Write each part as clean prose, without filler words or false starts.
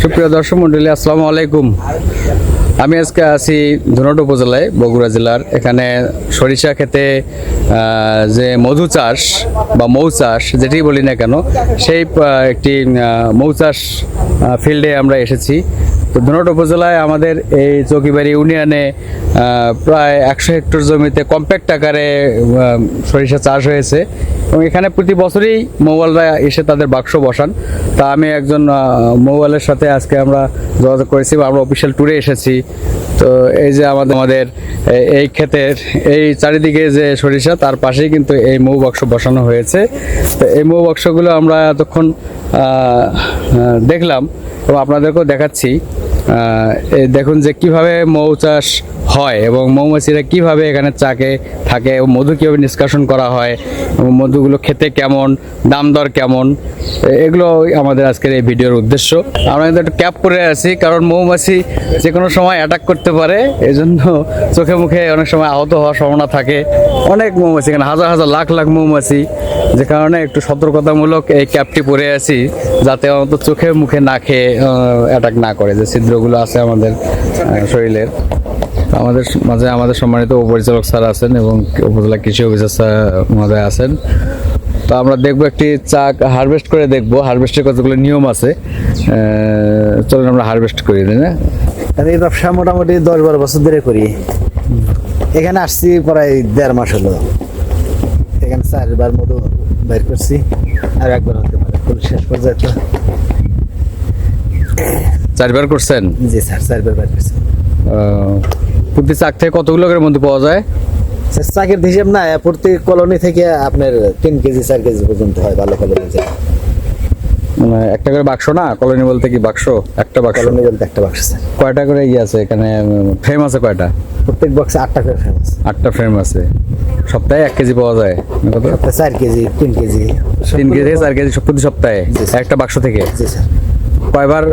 সুপ্রিয় দর্শক মন্ডলী, আসসালামু আলাইকুম। আমি আজকে আছি ধুনট উপজেলায়, বগুড়া জেলার। এখানে সরিষা ক্ষেতে যে মধু চাষ বা মৌ চাষ যেটি বলি না কেন, সেই একটি মৌ চাষ ফিল্ডে আমরা এসেছি। তো ধুনট উপজেলায় আমাদের এই চৌকিবাড়ি ইউনিয়নে প্রায় 100 হেক্টর জমিতে কম্প্যাক্ট আকারে সরিষা চাষ হয়েছে এবং এখানে প্রতি বছরই মৌয়ালরা এসে তাদের বাক্স বসান। তা আমি একজন মৌয়ালের সাথে আজকে আমরা যোগাযোগ করেছি, আমরা অফিসিয়াল ট্যুরে এসেছি। তো এই যে আমাদের এই ক্ষেতের এই চারিদিকে যে সরিষা, তার পাশেই কিন্তু এই মৌ বাক্স বসানো হয়েছে। তো এই মৌ বাক্সগুলো আমরা এতক্ষণ দেখলাম এবং আপনাদেরকেও দেখাচ্ছি। দেখুন যে কিভাবে মৌ চাষ হয় এবং মৌমাছিরা কিভাবে এখানে চাকে থাকে এবং মধু কীভাবে নিষ্কাশন করা হয় এবং মধুগুলো খেতে কেমন, দাম দর কেমন, এগুলো আমাদের আজকের এই ভিডিওর উদ্দেশ্য। আমরা কিন্তু একটু ক্যাপ পরে আছি, কারণ মৌমাছি যে কোনো সময় অ্যাটাক করতে পারে, এই জন্য চোখে মুখে অনেক সময় আহত হওয়ার সম্ভাবনা থাকে। অনেক মৌমাছি, এখানে হাজার হাজার লাখ লাখ মৌমাছি, যে কারণে একটু সতর্কতামূলক এই ক্যাপটি পরে আছি, যাতে অন্তত চোখে মুখে না খেয়ে অ্যাটাক না করে, যে ছিদ্রগুলো আছে আমাদের শরীরের। আমাদের মাঝে আমাদের সম্মানিত উপপরিচালক স্যার আছেন এবং উপজেলা কৃষি অফিসার স্যার মহোদয় আছেন। তো আমরা দেখবো একটি চা হারভেস্ট করে দেখবো, হারভেস্টের কতগুলো নিয়ম আছে। চলুন আমরা হারভেস্ট করি, তাই না? আমি এই ব্যবসা মোটামুটি 10-12 বছর ধরে করি। এখানে আসছি প্রায় 1.5 মাস হলো। এখানে 4বার মতো বের করছি, আর একবার হতে পারে ফুল শেষ পর্যন্ত। 4বার করছেন? জি স্যার, 4বার বের করছি। প্রতি চাক থেকে কতগুলো করে মধ্যে পাওয়া যায়? চাকের হিসেব না, প্রতি কলোনি থেকে আপনার 3 কেজি 4 কেজি পর্যন্ত হয় ভালো কলোনি। মানে একটা করে বাক্স না? কলোনি বলতে কি বাক্স? একটা বাক্স। কলোনি বলতে একটা বাক্স স্যার। কয়টা করে ইয়ে আছে এখানে, ফ্রেম আছে কয়টা? প্রত্যেক বক্সে 8টা করে ফ্রেম আছে। 8টা ফ্রেম আছে। সপ্তাহে 1 কেজি পাওয়া যায়? কত? সপ্তাহে 4 কেজি 3 কেজি 3 কেজি থেকে 4 কেজি প্রতি সপ্তাহে একটা বাক্স থেকে? জি স্যার। কয়বার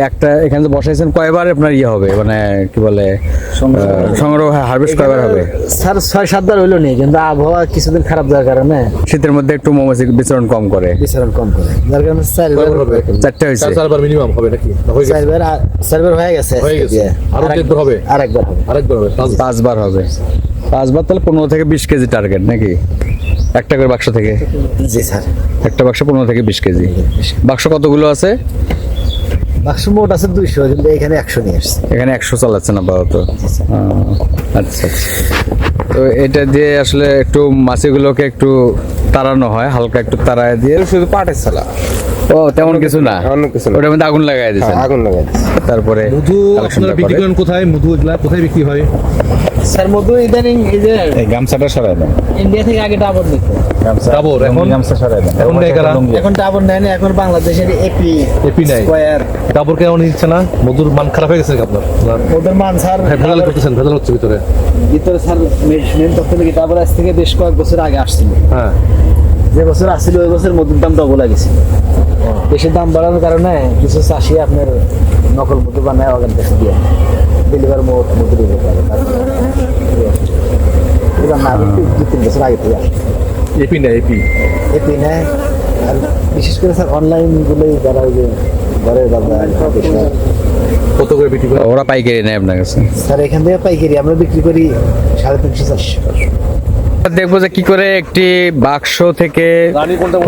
একটা এখানে যে বসাইছেন, কয়বার আপনার ইয়ে হবে, মানে কি বলে সংগ্রহ হারভেস্ট কয়বার হবে? স্যার 6-7 বার হইলো নেই, কিন্তু আবহাওয়া কিছুদিন খারাপ যাওয়ার কারণে শীতের মধ্যে একটু মৌমাছি বিচরণ কম করে, বিচরণ কম করে, যার কারণে 4বার হবে। 4টে হয়েছে? 4বার মিনিমাম হবে নাকি? 4বার হয়ে গেছে। আরো 1বার হবে? আরেকবার হবে। 5বার হবে। 5বার তাহলে 15 থেকে 20 কেজি টার্গেট নাকি একটা করে বাক্স থেকে? জি স্যার। একটা বাক্স 15 থেকে 20 কেজি। বাক্স কতগুলো আছে? বাক্স মোট আছে 200, কিন্তু এখানে 100 নিয়ে আসছে। এখানে 100 চালাচ্ছেন আপাতত? আচ্ছা আচ্ছা। তো এটা দিয়ে আসলে একটু মাছিগুলোকে একটু তাড়ানো হয়, হালকা একটু তাড়ায় দিয়ে। শুধু পাটের ছালা? ও তেমন কিছু না, অন্য কিছু না। ওটার মধ্যে আগুন লাগাই দিচ্ছেন? আগুন লাগাই দিচ্ছি। তারপরে মধু আপনারা বিক্রি করেন কোথায়? মধু এগুলা কোথায় বিক্রি হয়? স্যার মধু ইদানিং এই যে এই গামছাটা সরাই দেন। ইন্ডিয়া থেকে আগে ডাবর নিত। ডাবর এখন? গামছা সরাই দেন। এখন নেই কারা? এখন ডাবর নেয় না, এখন বাংলাদেশের এপি নাই। স্কয়ার। ডাবর কেন নিচ্ছে না? মধুর মান খারাপ হয়ে গেছে নাকি আপনার? ওদের মান স্যার ভেজাল করতেছেন? ভেজাল হচ্ছে ভিতরে? ভিতরে স্যার মেন তথ্য নাকি ডাবর আজ থেকে বেশ কয়েক বছর আগে আসছিল। হ্যাঁ, যে বছর আসছিল ওই বছর মধুর দাম ডবল গেছিল। বেশি দাম বাড়ানোর কারণে কিছু চাষি আপনার নকল মধু বানায় ওখান থেকে দিয়ে ডেলিভার মধু দিতে পারে। এবার না 2-3 বছর আগে থেকে আসে। এপি না? এপি নেয়। আর বিশেষ করে স্যার অনলাইন গুলোই যারা ওই যে ঘরের বাজার কত করে বিক্রি করে? ওরা পাইকারি নেয় আপনার কাছে? স্যার এখান থেকে পাইকারি আমরা বিক্রি করি 350-400। দেখবো যে কি করে একটি বাক্স থেকে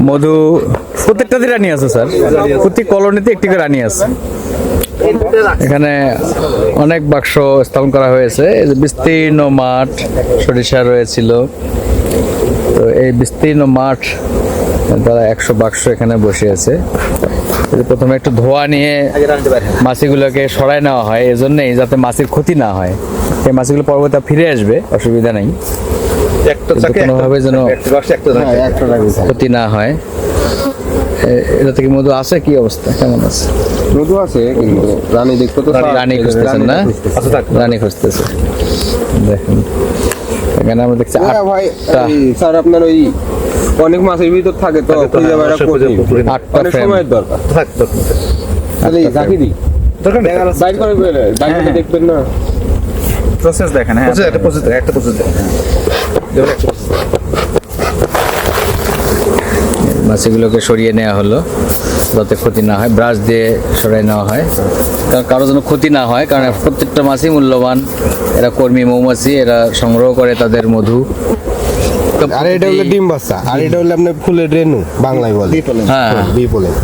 মধু, প্রত্যেকটাতে রানী আছে স্যার, প্রতি কলোনিতে একটি করে রানী আছে। এখানে অনেক বাক্স স্থাপন করা হয়েছে। এই যে বিস্তীর্ণ মাঠ সরিষা রয়েছিল, তো এই বিস্তীর্ণ মাঠ তারা 100 বাক্স এখানে বসে আছে। প্রথমে একটু ধোয়া নিয়ে মাছিগুলোকে সরাই নেওয়া হয়, এজন্যই যাতে মাছির ক্ষতি না হয়। এই মাছিগুলো পরবর্তী ফিরে আসবে, অসুবিধা নেই, কোনোভাবে যেন ক্ষতি না হয়। এটা থেকে মধু আছে? কি অবস্থা, কেমন আছে? মধু আছে, কিন্তু রানী দেখতে তো রানী খুঁজতেছেন না? রানী খুঁজতেছে। দেখুন এখানে আমরা দেখছি 8টা। স্যার আপনার ওই অনেক মাছের ভিতর থাকে তো, 8টা ফ্রেম দরকার। তাহলে জাকি দি দরকার নেই, বাইর করে বাইরে দেখবেন না। প্রসেস দেখেন। হ্যাঁ, একটা প্রসেস দেখেন। মাছিগুলোকে সরিয়ে নেওয়া হলো যাতে ক্ষতি না হয়, ব্রাশ দিয়ে সরিয়ে নেওয়া হয়, কারণ কারো যেন ক্ষতি না হয়, কারণ প্রত্যেকটা মাছই মূল্যবান। এরা কর্মী মৌমাছি, এরা সংগ্রহ করে তাদের মধু। আর এটা হলো ডিম বাচ্চা, আর এটা হলো আপনার ফুলের রেণু, বাংলায় বলে হ্যাঁ, বি পোলেন।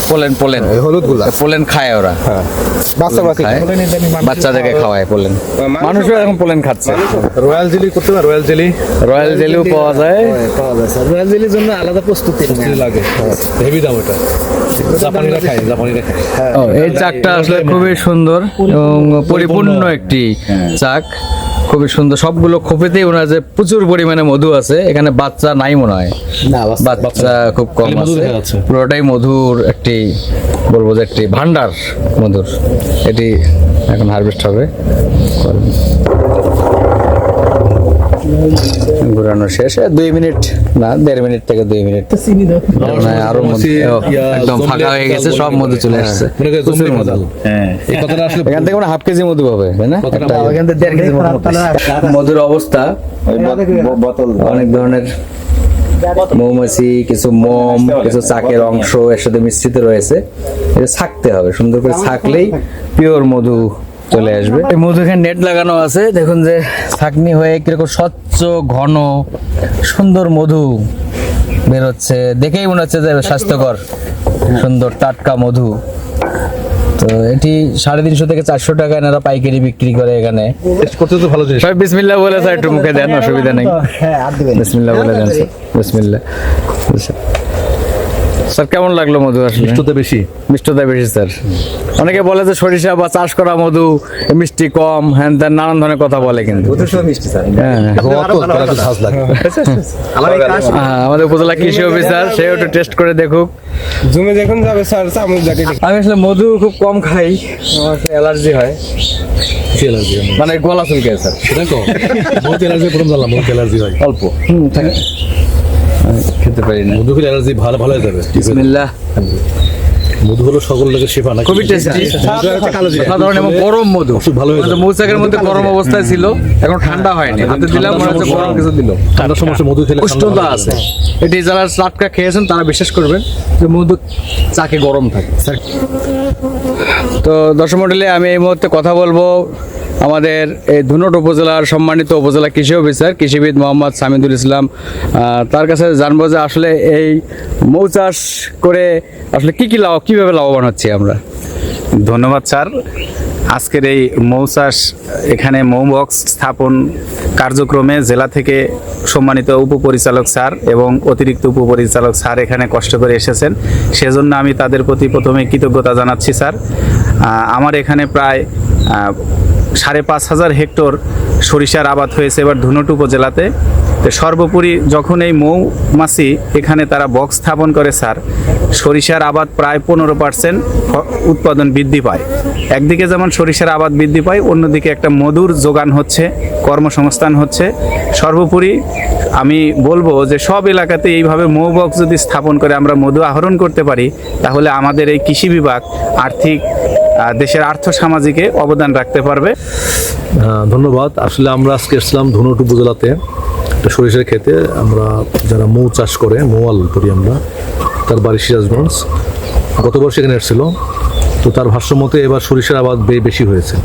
পোলেন পোলেন এই হলুদ গুলা পোলেন খায় ওরা, হ্যাঁ বাচ্চা মাছ খায়, বাচ্চাদেরকে খাওয়ায় পোলেন। মানুষও এখন পোলেন খাচ্ছে। রয়্যাল জেলি করতে পারে, রয়্যাল জেলি রয়্যাল জেলিও পাওয়া যায়। পাওয়া যায় স্যার। রয়্যাল জেলির জন্য আলাদা প্রস্তুতি লাগে, হেভি দাম এটা। জাপানিরা খায়, জাপানিরা খায়। ও, এই চাকটা আসলে খুবই সুন্দর এবং পরিপূর্ণ একটি চাক, খুবই সুন্দর। সবগুলো খোপেতেই ওনার যে প্রচুর পরিমাণে মধু আছে, এখানে বাচ্চা নাই মনে হয়, না বাচ্চা খুব কম আছে, পুরোটাই মধুর একটি, বলবো যে একটি ভান্ডার মধুর। এটি এখন হারভেস্ট হবে, ঘুরানো শেষ। 2 মিনিট না, 1.5 মিনিট থেকে 2 মিনিট, মানে আরো মধু একদম ফাঁকা হয়ে গেছে, সব মধু চলে আসছে, প্রচুর মধু। এই কথাটা আসলে এখান থেকে মানে হাফ কেজি মধু পাবে, তাই না? একটা এখান থেকে 1.5 কেজি মতো মধুর অবস্থা, অনেক ধরনের মৌমাছি, কিছু মোম, কিছু চাকের অংশ একসাথে মিশ্রিত রয়েছে। এটা ছাকতে হবে, সুন্দর করে ছাকলেই পিওর মধু চলে আসবে। এই মধু এখানে নেট লাগানো আছে, দেখুন যে ছাকনি হয়ে কিরকম স্বচ্ছ ঘন সুন্দর মধু বেরোচ্ছে, দেখেই মনে হচ্ছে যে স্বাস্থ্যকর সুন্দর টাটকা মধু। তো এটি 350 থেকে 400 টাকা এনারা পাইকারি বিক্রি করে এখানে। টেস্ট করতে তো ভালো জিনিস। সবাই বিসমিল্লাহ বলে স্যার একটু মুখে দেন, অসুবিধা নেই। হ্যাঁ আর দিবেন বিসমিল্লাহ বলে দেন স্যার, বিসমিল্লাহ। স্যার কেমন লাগলো মধু? আসলে মিষ্টতা বেশি, মিষ্টতা বেশি স্যার। অনেকে বলে যে সরিষা বা চাষ করা মধু মিষ্টি কম, হ্যান ত্যান নানান ধরনের কথা বলে, কিন্তু মিষ্টি স্যার। হ্যাঁ, একটু ঝাঁজ লাগে। আমাদের উপজেলা কৃষি অফিসার সেও একটু টেস্ট করে দেখুক। জমে যখন যাবে স্যার চামচ জাতি আমি আসলে মধু খুব কম খাই, আমার অ্যালার্জি হয়, অ্যালার্জি, মানে গলা চুলকায় স্যার। সেটা তো বহুত অ্যালার্জি, প্রথম জানলাম বহুত অ্যালার্জি হয় অল্প। থাকে, আমি খেতে পারি না। মধু খেলে অ্যালার্জি ভালো ভালো হয়ে যাবে। বিসমিল্লাহ। মধু হলো সকল লোকের শেফা নাকি? খুবই টেস্টি, সাধারণ এবং গরম মধু। ভালো হয়ে যাবে। মৌচাকের মধ্যে গরম অবস্থায় ছিল, এখন ঠান্ডা হয়নি, হাতে দিলাম মনে হচ্ছে গরম কিছু দিল। ঠান্ডার সমস্যা মধু খেলে উষ্ণতা আছে। এটি যারা টাটকা খেয়েছেন তারা বিশ্বাস করবেন যে মধু চাকে গরম থাকে। তো দর্শক মণ্ডলী, আমি এই মুহূর্তে কথা বলবো আমাদের এই ধুনট উপজেলার সম্মানিত উপজেলা কৃষি অফিসার কৃষিবিদ মোহাম্মদ সামিদুল ইসলাম। তার কাছে জানবো যে আসলে এই মৌ চাষ করে আসলে কীভাবে লাভবান হচ্ছি আমরা। ধন্যবাদ স্যার। আজকের এই মৌ চাষ, এখানে মৌ বক্স স্থাপন কার্যক্রমে জেলা থেকে সম্মানিত উপপরিচালক স্যার এবং অতিরিক্ত উপপরিচালক স্যার এখানে কষ্ট করে এসেছেন, সেজন্য আমি তাদের প্রতি প্রথমে কৃতজ্ঞতা জানাচ্ছি স্যার। আমার এখানে প্রায় 5,500 হেক্টর সরিষার আবাদ হয়েছে এবার ধুনট উপজেলাতে। তো সর্বোপরি যখন এই মৌমাছি এখানে তারা বক্স স্থাপন করে স্যার, সরিষার আবাদ প্রায় 15% উৎপাদন বৃদ্ধি পায়। একদিকে যেমন সরিষার আবাদ বৃদ্ধি পায়, অন্যদিকে একটা মধুর যোগান হচ্ছে, কর্মসংস্থান হচ্ছে। সর্বোপরি আমি বলবো যে সব এলাকাতে এইভাবে মৌ বক্স যদি স্থাপন করে আমরা মধু আহরণ করতে পারি, তাহলে আমাদের এই কৃষি বিভাগ দেশের আর্থ সামাজিকে অবদান রাখতে পারবে। ধন্যবাদ। আসলে আমরা আজকে এসেছিলাম ধুনট উপজেলাতে একটা সরিষার ক্ষেতে। আমরা যারা মৌ চাষ করে, মৌয়াল করি আমরা, তার বাড়ি সিরাজগঞ্জ। গত বর্ষ এখানে এসেছিল, তো তার ভাষ্য মতে এবার সরিষার আবাদ বেশি হয়েছে,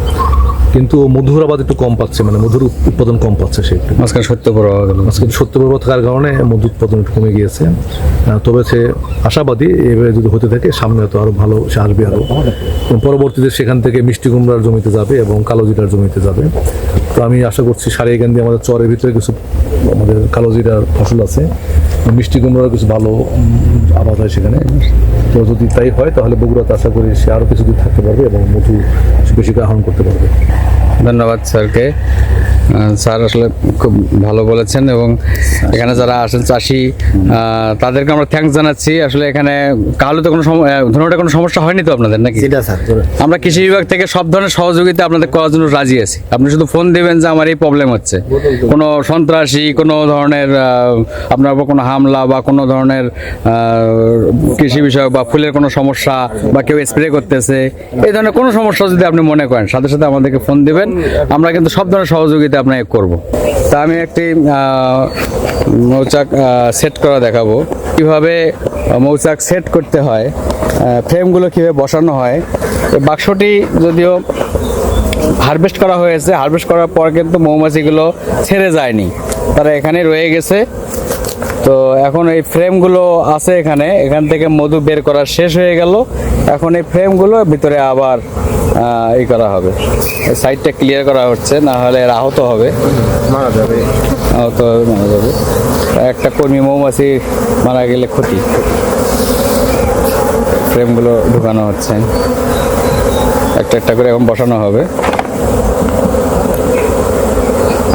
কিন্তু মধুর আবাদ একটু কম পাচ্ছে, মানে মধুর উৎপাদন কম পাচ্ছে সে একটু। মাঝখানে সত্য প্রভাব গেল, আজকে সত্য প্রভাব থাকার কারণে মধু উৎপাদন একটু কমে গিয়েছে। তবে সে আশাবাদী এভাবে যদি হতে থাকে সামনে হয়তো আরও ভালো সে আসবে আরও। এবং পরবর্তীতে সেখান থেকে মিষ্টি কুমড়ার জমিতে যাবে এবং কালো জিরার জমিতে যাবে। তো আমি আশা করছি সারিয়াকান্দি আমাদের চরের ভিতরে কিছু আমাদের কালো জিরার ফসল আছে, মিষ্টি কুমড়ার কিছু ভালো আবাদ হয় সেখানে। তো যদি তাই হয় তাহলে বগুড়াতে আশা করি সে আরও কিছু দূর থাকতে পারবে এবং মধু বেশি করে আহরণ করতে পারবে। ধন্যবাদ স্যারকে। স্যার আসলে খুব ভালো বলেছেন এবং এখানে যারা আসেন চাষি তাদেরকে আমরা থ্যাঙ্কস জানাচ্ছি। আসলে এখানে কালো তো ধরুন কোনো সমস্যা হয়নি তো আপনাদের নাকি? সেটা স্যার, আমরা কৃষি বিভাগ থেকে সব ধরনের সহযোগিতা আপনাদের করার জন্য রাজি আছি। আপনি শুধু ফোন দিবেন যে আমার এই প্রবলেম হচ্ছে, কোনো সন্ত্রাসী, কোনো ধরনের আপনার উপর কোনো হামলা বা কোনো ধরনের কৃষি বিষয়ক বা ফুলের কোনো সমস্যা বা কেউ স্প্রে করতেছে, এই ধরনের কোনো সমস্যা যদি আপনি মনে করেন সাথে সাথে আমাদেরকে ফোন দিবেন, আমরা কিন্তু সব ধরনের সহযোগিতা আপনাকে করব। তা আমি একটি মৌচাক সেট করা দেখাবো। কীভাবে মৌচাক সেট করতে হয়, ফ্রেমগুলো কীভাবে বসানো হয়। এই বাক্সটি যদিও হারভেস্ট করা হয়েছে, হারভেস্ট করার পর কিন্তু মৌমাছিগুলো ছেড়ে যায়নি, তারা এখানে রয়ে গেছে। তো এখন এই ফ্রেমগুলো আছে এখান থেকে মধু বের করা শেষ হয়ে গেল। এখন এই ফ্রেমগুলো ভিতরে আবার ই করা হবে, এই সাইডটা ক্লিয়ার করা হচ্ছে, না হলে এরা আহত হবে, মারা যাবে। আহত হবে, মারা যাবে। একটা কর্মী মৌমাছি মারা গেলে ক্ষতি। ফ্রেমগুলো ঢুকানো হচ্ছে, একটা একটা করে এখন বসানো হবে।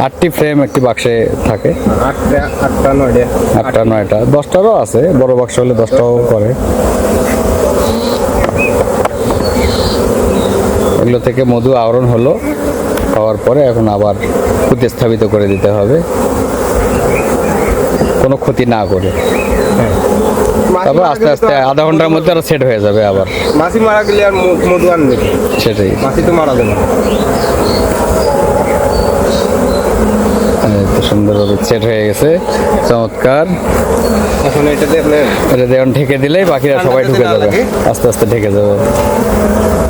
8টি ফ্রেম একটি বাক্সে থাকে, 8টা 9টা 8টা 9টা 10টারও আছে, বড় বাক্স হলে 10টাও করে। এগুলো থেকে মধু আহরণ হলো, হওয়ার পরে এখন আবার প্রতিস্থাপিত করে দিতে হবে, কোনো ক্ষতি না করে। তারপর আস্তে আস্তে আধা ঘন্টার মধ্যে আরো সেট হয়ে যাবে আবার। মাছি মারা গেলে আর মধু আনবে, সেটাই, মাছি তো মারা যাবে না। তো সুন্দরভাবে সেট হয়ে গেছে, চমৎকার। এখন এটাতে আপনি এটা দিয়ে ঢেকে দিলেই বাকিরা সবাই ঢুকে যাবে, আস্তে আস্তে ঢেকে যাবে।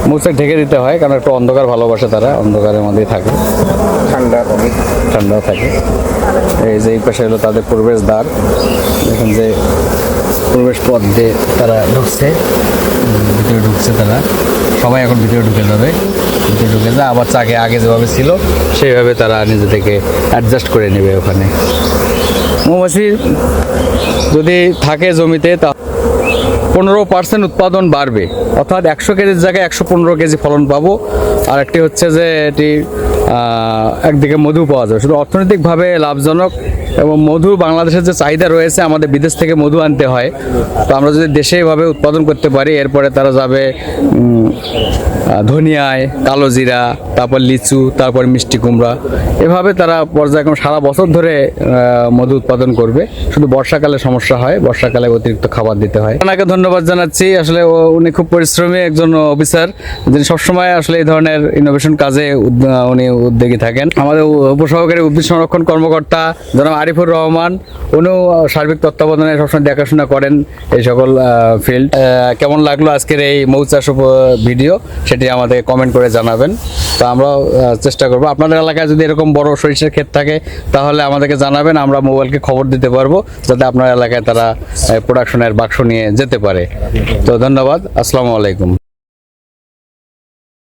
মৌচাক ঢেকে দিতে হয় কারণ একটু অন্ধকার ভালোবাসে তারা, অন্ধকারের মধ্যেই থাকে, ঠান্ডাও থাকে। এই যে এই পাশে হলো তাদের প্রবেশ দ্বার, দেখুন যে প্রবেশ পথ দিয়ে তারা ঢুকছে, ভিতরে ঢুকছে তারা, সবাই এখন ভিতরে ঢুকে যাবে। ভিতরে ঢুকে যায় আবার চাকে আগে যেভাবে ছিল সেইভাবে তারা নিজে থেকে অ্যাডজাস্ট করে নেবে ওখানে। মৌমাছি যদি থাকে জমিতে তা 15% উৎপাদন বাড়বে, অর্থাৎ 100 কেজির জায়গায় 115 কেজি ফলন পাবো। আর একটি হচ্ছে যে এটি একদিকে মধু পাওয়া যাবে, শুধু অর্থনৈতিকভাবে লাভজনক। এবং মধু বাংলাদেশের যে চাহিদা রয়েছে, আমাদের বিদেশ থেকে মধু আনতে হয়, তো আমরা যদি দেশে এভাবে উৎপাদন করতে পারি, এরপরে তারা যাবে ধনিয়ায়, কালো জিরা, তারপর লিচু, তারপর মিষ্টি কুমড়া, এভাবে তারা পর্যায়ক্রমে সারা বছর ধরে মধু উৎপাদন করবে। শুধু বর্ষাকালে সমস্যা হয়, বর্ষাকালে অতিরিক্ত খাবার দিতে হয়। ওনাকে ধন্যবাদ জানাচ্ছি, আসলে উনি খুব পরিশ্রমী একজন অফিসার, যিনি সবসময় আসলে এই ধরনের ইনোভেশন কাজে উনি উদ্যোগী থাকেন। আমাদের উপসহকারী উদ্ভিদ সংরক্ষণ কর্মকর্তা জনাব আরিফুর রহমান, উনিও সার্বিক তত্ত্বাবধানে সবসময় দেখাশোনা করেন এই সকল ফিল্ড। কেমন লাগলো আজকের এই মৌচাষ ভিডিও, সেটি আমাদের কমেন্ট করে জানাবেন। তো আমরাও চেষ্টা করবো, আপনাদের এলাকায় যদি এরকম বড় সরিষার ক্ষেত থাকে তাহলে আমাদেরকে জানাবেন, আমরা মোবাইলকে খবর দিতে পারবো যাতে আপনার এলাকায় তারা প্রোডাকশনের বাক্স নিয়ে যেতে পারে। তো ধন্যবাদ, আসসালামু আলাইকুম।